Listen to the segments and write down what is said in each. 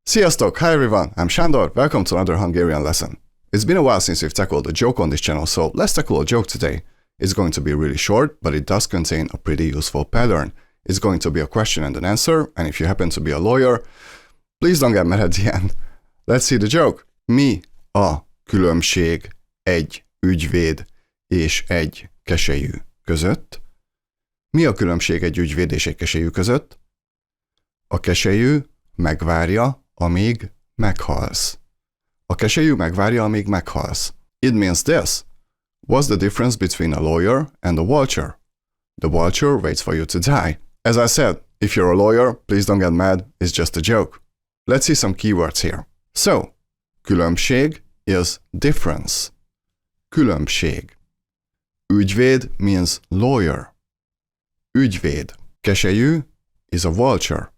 Sziasztok! Hi everyone, I'm Sándor. Welcome to another Hungarian lesson. It's been a while since we've tackled a joke on this channel, so let's tackle a joke today. It's going to be really short, but it does contain a pretty useful pattern. It's going to be a question and an answer, and if you happen to be a lawyer, please don't get mad at the end. Let's see the joke. Mi a különbség egy ügyvéd és egy keselyű között? Mi a különbség egy ügyvéd és egy keselyű között? A keselyű megvárja, amíg meghalsz. A keselyű megvárja, amíg meghalsz. It means this. What's the difference between a lawyer and a vulture? The vulture waits for you to die. As I said, if you're a lawyer, please don't get mad, it's just a joke. Let's see some keywords here. So, különbség is difference. Különbség. Ügyvéd means lawyer. Ügyvéd. Keselyű is a vulture.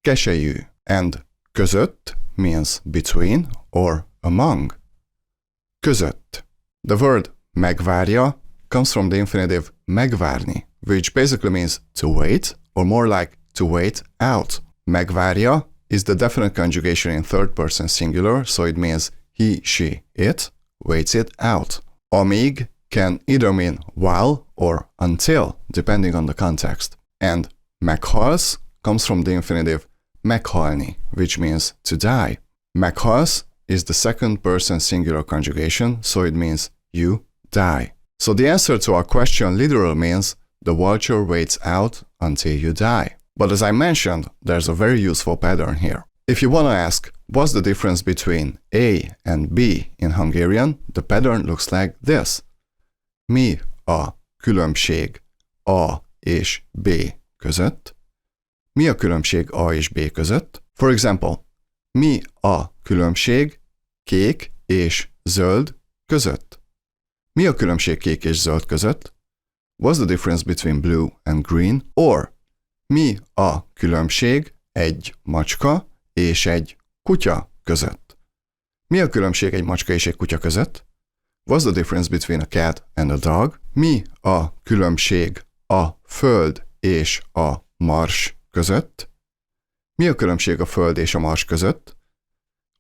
Keselyű. And között means between or among. Között. The word megvárja comes from the infinitive megvárni, which basically means to wait, or more like to wait out. Megvárja is the definite conjugation in third person singular, so it means he, she, it waits it out. Amíg can either mean while or until, depending on the context. And meghalsz comes from the infinitive meghalni, which means to die. Meghalsz is the second person singular conjugation, so it means you die. So the answer to our question literally means the vulture waits out until you die. But as I mentioned, there's a very useful pattern here. If you want to ask what's the difference between A and B in Hungarian, the pattern looks like this. Mi a különbség A és B között? Mi a különbség A és B között? For example, mi a különbség kék és zöld között? Mi a különbség kék és zöld között? What's the difference between blue and green? Or, mi a különbség egy macska és egy kutya között? Mi a különbség egy macska és egy kutya között? What's the difference between a cat and a dog? Mi a különbség a Föld és a Mars között? Mi a különbség a Föld és a Mars között?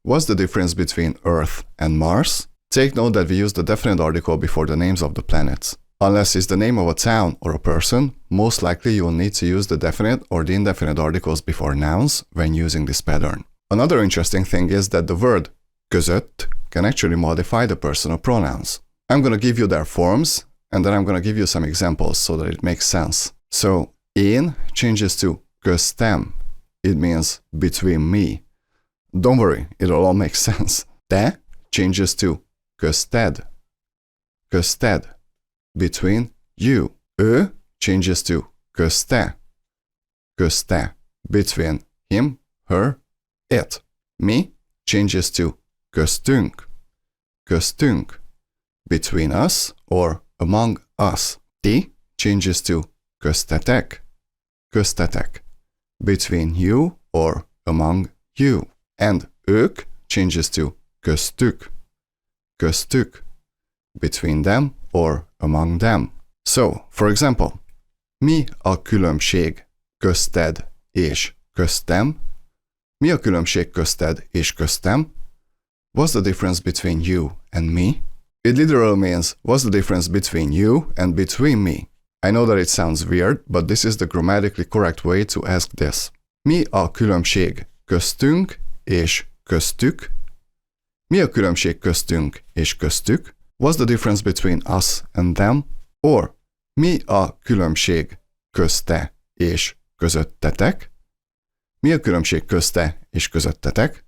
What's the difference between Earth and Mars? Take note that we use the definite article before the names of the planets. Unless it's the name of a town or a person, most likely you will need to use the definite or the indefinite articles before nouns when using this pattern. Another interesting thing is that the word között can actually modify the personal pronouns. I'm going to give you their forms, and then I'm going to give you some examples so that it makes sense. So, én changes to köztem. It means between me. Don't worry, it'll all make sense. Te changes to közted. Közted. Between you. Ő changes to közte. Közte. Between him, her, it. Mi changes to köztünk. Köztünk. Between us or among us. Ti changes to köztetek. Köztetek. Between you or among you. And ők changes to köztük. Köztük. Between them or among them. So, for example, mi a különbség közted és köztem? Mi a különbség közted és köztem? What's the difference between you and me? It literally means what's the difference between you and between me. I know that it sounds weird, but this is the grammatically correct way to ask this. Mi a különbség köztünk és köztük? Mi a különbség köztünk és köztük? What's the difference between us and them? Or, mi a különbség közte és közöttetek? Mi a különbség közte és közöttetek?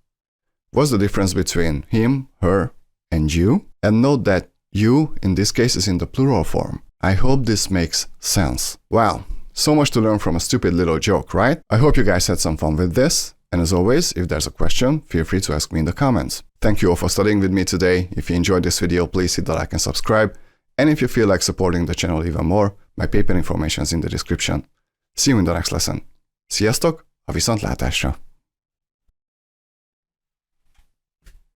What's the difference between him, her, and you? And note that you, in this case, is in the plural form. I hope this makes sense. Wow, so much to learn from a stupid little joke, right? I hope you guys had some fun with this. And as always, if there's a question, feel free to ask me in the comments. Thank you all for studying with me today. If you enjoyed this video, please hit the like and subscribe. And if you feel like supporting the channel even more, my PayPal information is in the description. See you in the next lesson. Sziasztok, a viszontlátásra!